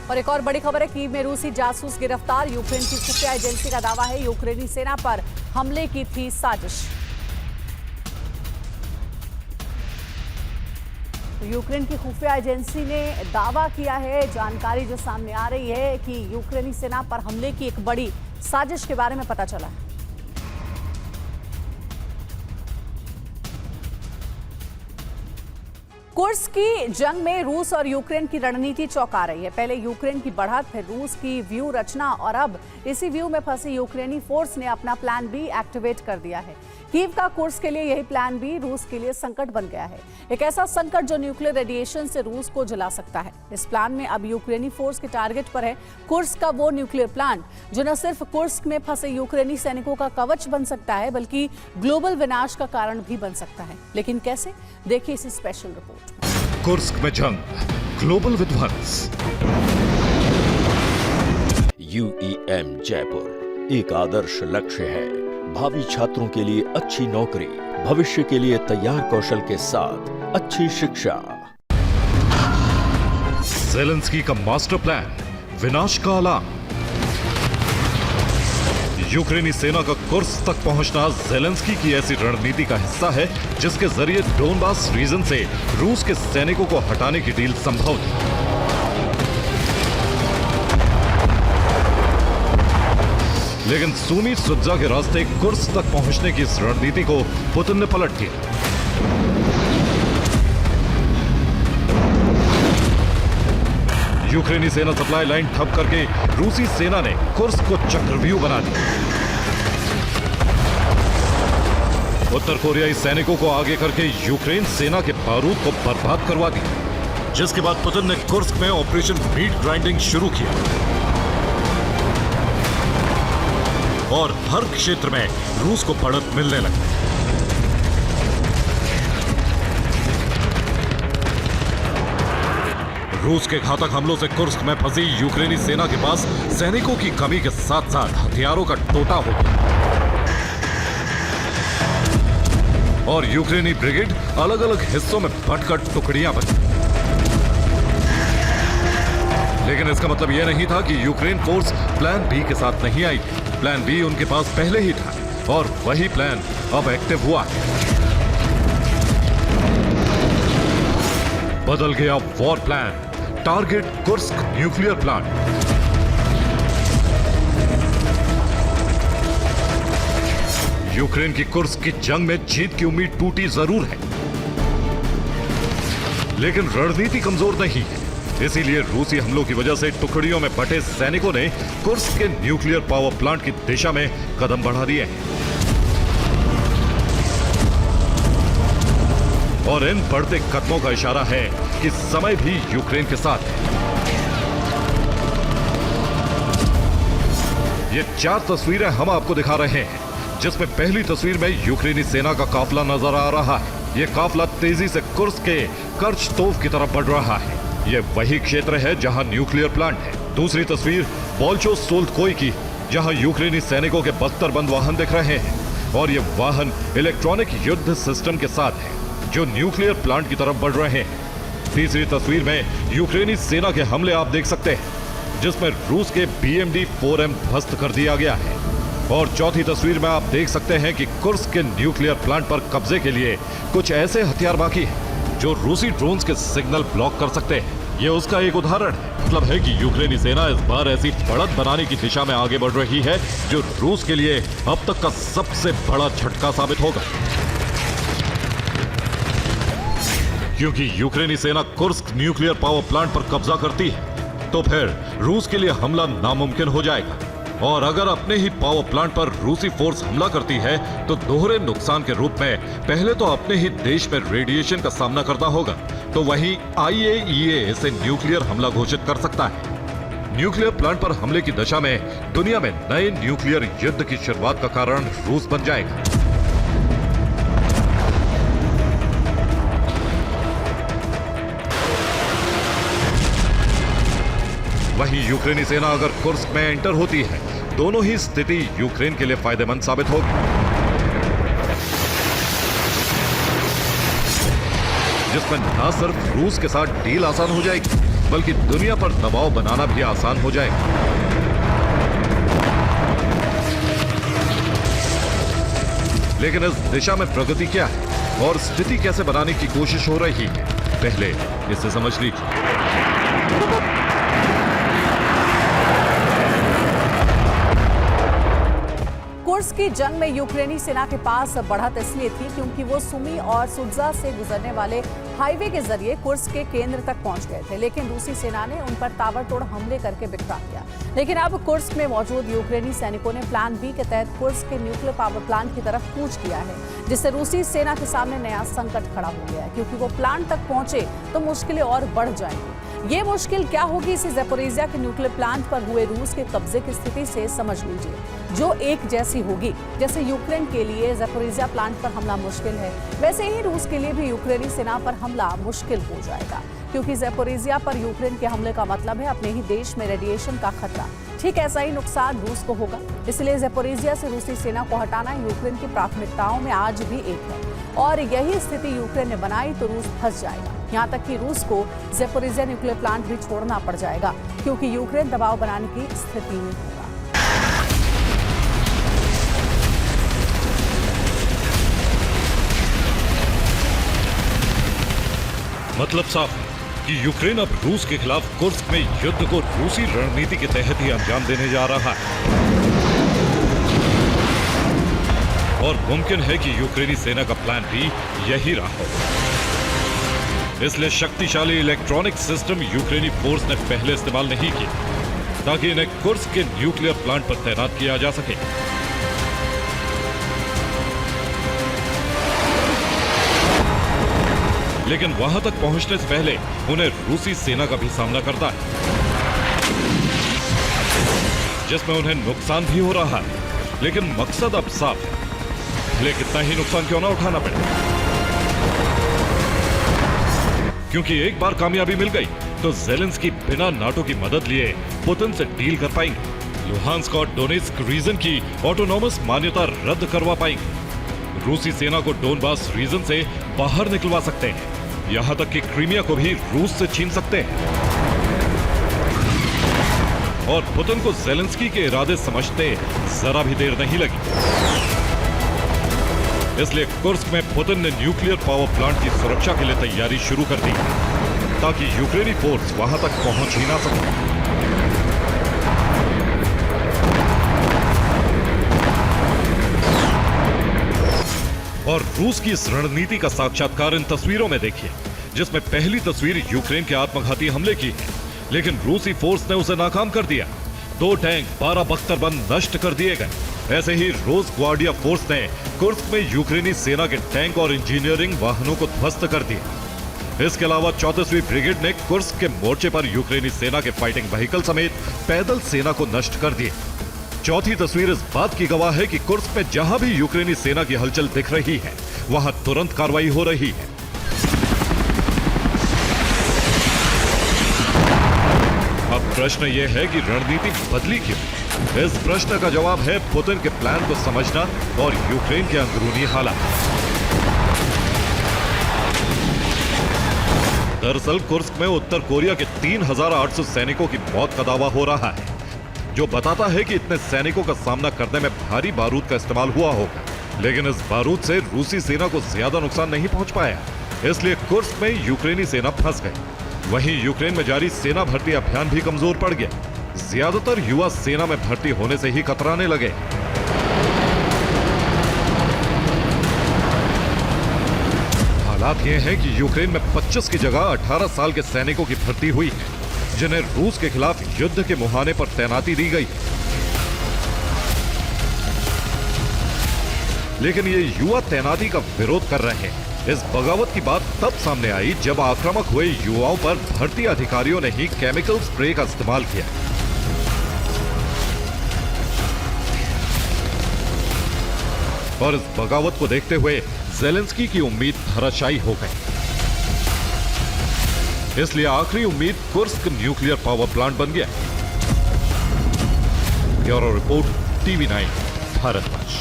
और एक और बड़ी खबर है, कीव में रूसी जासूस गिरफ्तार। यूक्रेन की खुफिया एजेंसी का दावा है यूक्रेनी सेना पर हमले की थी साजिश। यूक्रेन की खुफिया एजेंसी ने दावा किया है, जानकारी जो सामने आ रही है कि यूक्रेनी सेना पर हमले की एक बड़ी साजिश के बारे में पता चला है। कुर्स्क की जंग में रूस और यूक्रेन की रणनीति चौंका रही है। पहले यूक्रेन की बढ़त, फिर रूस की व्यू रचना और अब इसी व्यू में फंसी यूक्रेनी फोर्स ने अपना प्लान बी एक्टिवेट कर दिया है। कीव का कुर्स्क के लिए यही प्लान बी रूस के लिए संकट बन गया है, एक ऐसा संकट जो न्यूक्लियर रेडिएशन से रूस को जला सकता है। इस प्लान में अब यूक्रेनी फोर्स के टारगेट पर है कुर्स्क का वो न्यूक्लियर प्लांट जो न सिर्फ कुर्स्क में फंसे यूक्रेनी सैनिकों का कवच बन सकता है बल्कि ग्लोबल विनाश का कारण भी बन सकता है। लेकिन कैसे, देखिए इस स्पेशल रिपोर्ट। कुर्स्क में जंग, ग्लोबल विध्वंस। UEM जयपुर एक आदर्श लक्ष्य है। भावी छात्रों के लिए अच्छी नौकरी, भविष्य के लिए तैयार कौशल के साथ अच्छी शिक्षा। ज़ेलेंस्की का मास्टर प्लान, विनाश का अलार्म। यूक्रेनी सेना का कुर्स्क तक पहुंचना ज़ेलेंस्की की ऐसी रणनीति का हिस्सा है जिसके जरिए डोनबास रीजन से रूस के सैनिकों को हटाने की डील संभव थी। लेकिन सूनी सुत्जा के रास्ते कुर्स्क तक पहुंचने की इस रणनीति को पुतिन ने पलट दिया। यूक्रेनी सेना सप्लाई लाइन ठप करके रूसी सेना ने कुर्स्क को चक्रव्यूह बना दिया। उत्तर कोरियाई सैनिकों को आगे करके यूक्रेन सेना के बारूद को बर्बाद करवा दिया, जिसके बाद पुतिन ने कुर्स्क में ऑपरेशन मीट ग्राइंडिंग शुरू किया और हर क्षेत्र में रूस को बढ़त मिलने लगी। रूस के घातक हमलों से कुर्स्क में फंसी यूक्रेनी सेना के पास सैनिकों की कमी के साथ साथ हथियारों का टोटा हो गया और यूक्रेनी ब्रिगेड अलग अलग हिस्सों में बंटकर टुकड़ियां बनी। लेकिन इसका मतलब यह नहीं था कि यूक्रेन फोर्स प्लान बी के साथ नहीं आई। प्लान बी उनके पास पहले ही था और वही प्लान अब एक्टिव हुआ है। बदल गया war plan, target Kursk nuclear plant. Ukraine की कुर्स्क की जंग में जीत की उम्मीद टूटी जरूर है, लेकिन रणनीति कमजोर नहीं है। इसीलिए रूसी हमलों की वजह से टुकड़ियों में बटे सैनिकों ने कुर्स्क के न्यूक्लियर पावर प्लांट की दिशा में कदम बढ़ा दिए हैं और इन बढ़ते कदमों का इशारा है कि समय भी यूक्रेन के साथ है। ये 4 तस्वीरें हम आपको दिखा रहे हैं, जिसमें पहली तस्वीर में यूक्रेनी सेना का काफिला नजर आ रहा है। ये काफिला तेजी से कुर्स्क के कर्चतोव की तरफ बढ़ रहा है। ये वही क्षेत्र है जहां न्यूक्लियर प्लांट है। दूसरी तस्वीर बोल्चो-सोल्तकोई की, जहां यूक्रेनी सैनिकों के बख्तरबंद वाहन दिख रहे हैं और ये वाहन इलेक्ट्रॉनिक युद्ध सिस्टम के साथ है जो न्यूक्लियर प्लांट की तरफ बढ़ रहे हैं। तीसरी तस्वीर में यूक्रेनी सेना के हमले आप देख सकते हैं, जिसमें रूस के BMD-4M ध्वस्त कर दिया गया है। और चौथी तस्वीर में आप देख सकते हैं कि कुर्स्क के न्यूक्लियर प्लांट पर कब्जे के लिए कुछ ऐसे हथियार बाकी हैं जो रूसी ड्रोन्स के सिग्नल ब्लॉक कर सकते हैं। ये उसका एक उदाहरण है। मतलब है कि यूक्रेनी सेना इस बार ऐसी बढ़त बनाने की दिशा में आगे बढ़ रही है जो रूस के लिए अब तक का सबसे बड़ा झटका साबित होगा, क्योंकि यूक्रेनी सेना कुर्स्क न्यूक्लियर पावर प्लांट पर कब्जा करती है तो फिर रूस के लिए हमला नामुमकिन हो जाएगा। और अगर अपने ही पावर प्लांट पर रूसी फोर्स हमला करती है तो दोहरे नुकसान के रूप में पहले तो अपने ही देश में रेडिएशन का सामना करना होगा, तो वहीं IAEA इसे न्यूक्लियर हमला घोषित कर सकता है। न्यूक्लियर प्लांट पर हमले की दशा में दुनिया में नए न्यूक्लियर युद्ध की शुरुआत का कारण रूस बन जाएगा। वहीं यूक्रेनी सेना अगर कुर्स्क में एंटर होती है, दोनों ही स्थिति यूक्रेन के लिए फायदेमंद साबित होगी, जिसमें न सिर्फ रूस के साथ डील आसान हो जाएगी बल्कि दुनिया पर दबाव बनाना भी आसान हो जाएगा। लेकिन इस दिशा में प्रगति क्या है और स्थिति कैसे बनाने की कोशिश हो रही है, पहले इसे समझ लीजिए। कुर्स्क की जंग में यूक्रेनी सेना के पास बढ़त इसलिए थी क्योंकि वो सुमी और सुत्जा से गुजरने वाले हाईवे के जरिए कुर्स्क के केंद्र तक पहुंच गए थे, लेकिन रूसी सेना ने उन पर ताबड़तोड़ हमले करके बिखरा दिया। लेकिन अब कुर्स्क में मौजूद यूक्रेनी सैनिकों ने प्लान बी के तहत कुर्स्क के न्यूक्लियर पावर प्लांट की तरफ कूच किया है, जिससे रूसी सेना के सामने नया संकट खड़ा हो गया है, क्योंकि वो प्लांट तक पहुंचे तो मुश्किलें और बढ़ जाएंगी। ये मुश्किल क्या होगी, इसे ज़ैपोरिज़िया के न्यूक्लियर प्लांट पर हुए रूस के कब्जे की स्थिति से समझ लीजिए, जो एक जैसी होगी। जैसे यूक्रेन के लिए ज़ैपोरिज़िया प्लांट पर हमला मुश्किल है, वैसे ही रूस के लिए भी यूक्रेनी सेना पर हमला मुश्किल हो जाएगा, क्योंकि ज़ैपोरिज़िया पर यूक्रेन के हमले का मतलब है अपने ही देश में रेडिएशन का खतरा। ठीक ऐसा ही नुकसान रूस को होगा, इसलिए ज़ैपोरिज़िया से रूसी सेना को हटाना यूक्रेन की प्राथमिकताओं में आज भी एक है, और यही स्थिति यूक्रेन ने बनाई तो रूस फंस जाएगा। यहाँ तक कि रूस को ज़ैपोरिज़िया न्यूक्लियर प्लांट भी छोड़ना पड़ जाएगा, क्योंकि यूक्रेन दबाव बनाने की स्थिति में होगा। मतलब साफ है कि यूक्रेन अब रूस के खिलाफ कुर्स्क में युद्ध को रूसी रणनीति के तहत ही अंजाम देने जा रहा है, और मुमकिन है कि यूक्रेनी सेना का प्लान भी यही रहा हो। इसलिए शक्तिशाली इलेक्ट्रॉनिक सिस्टम यूक्रेनी फोर्स ने पहले इस्तेमाल नहीं किए, ताकि इन्हें कुर्स्क के न्यूक्लियर प्लांट पर तैनात किया जा सके। लेकिन वहां तक पहुंचने से पहले उन्हें रूसी सेना का भी सामना करता है, जिसमें उन्हें नुकसान भी हो रहा है। लेकिन मकसद अब साफ है, भले कितना ही नुकसान क्यों ना उठाना पड़े, क्योंकि एक बार कामयाबी मिल गई तो ज़ेलेंस्की बिना नाटो की मदद लिए पुतिन से डील कर पाएंगे। लुहांस्क और डोनेट्स्क रीजन की ऑटोनॉमस मान्यता रद्द करवा पाएंगे। रूसी सेना को डोनबास रीजन से बाहर निकलवा सकते हैं, यहां तक कि क्रीमिया को भी रूस से छीन सकते हैं। और पुतिन को ज़ेलेंस्की के इरादे समझते जरा भी देर नहीं लगी, इसलिए कुर्स्क में पुतिन ने न्यूक्लियर पावर प्लांट की सुरक्षा के लिए तैयारी शुरू कर दी, ताकि यूक्रेनी फोर्स वहां तक पहुंच ही ना सके। और रूस की इस रणनीति का साक्षात्कार इन तस्वीरों में देखिए, जिसमें पहली तस्वीर यूक्रेन के आत्मघाती हमले की है, लेकिन रूसी फोर्स ने उसे नाकाम कर दिया। 2 टैंक 12 बख्तरबंद नष्ट कर दिए गए। ऐसे ही रोज ग्वार्डिया फोर्स ने कुर्स्क में यूक्रेनी सेना के टैंक और इंजीनियरिंग वाहनों को ध्वस्त कर दिया। इसके अलावा 34वीं ब्रिगेड ने कुर्स्क के मोर्चे पर यूक्रेनी सेना के फाइटिंग व्हीकल समेत पैदल सेना को नष्ट कर दिया। चौथी तस्वीर इस बात की गवाह है कि कुर्स्क में जहां भी यूक्रेनी सेना की हलचल दिख रही है, वहां तुरंत कार्रवाई हो रही है। अब प्रश्न यह है कि रणनीति बदली क्यों? इस प्रश्न का जवाब है पुतिन के प्लान को समझना और यूक्रेन के अंदरूनी हालात। दरअसल कुर्स्क में उत्तर कोरिया के 3800 सैनिकों की मौत का दावा हो रहा है, जो बताता है कि इतने सैनिकों का सामना करने में भारी बारूद का इस्तेमाल हुआ होगा। लेकिन इस बारूद से रूसी सेना को ज्यादा नुकसान नहीं पहुंच पाया, इसलिए कुर्स्क में यूक्रेनी सेना फंस गई। वहीं यूक्रेन में जारी सेना भर्ती अभियान भी कमजोर पड़ गया। ज्यादातर युवा सेना में भर्ती होने से ही कतराने लगे। हालात ये है कि यूक्रेन में 25 की जगह 18 साल के सैनिकों की भर्ती हुई है, जिन्हें रूस के खिलाफ युद्ध के मुहाने पर तैनाती दी गई। लेकिन ये युवा तैनाती का विरोध कर रहे हैं। इस बगावत की बात तब सामने आई जब आक्रामक हुए युवाओं पर भर्ती अधिकारियों ने ही केमिकल स्प्रे का इस्तेमाल किया। और इस बगावत को देखते हुए ज़ेलेंस्की की उम्मीद धराशायी हो गई। इसलिए आखिरी उम्मीद कुर्स्क न्यूक्लियर पावर प्लांट बन गया। Bureau report, TV9 भारतवंश।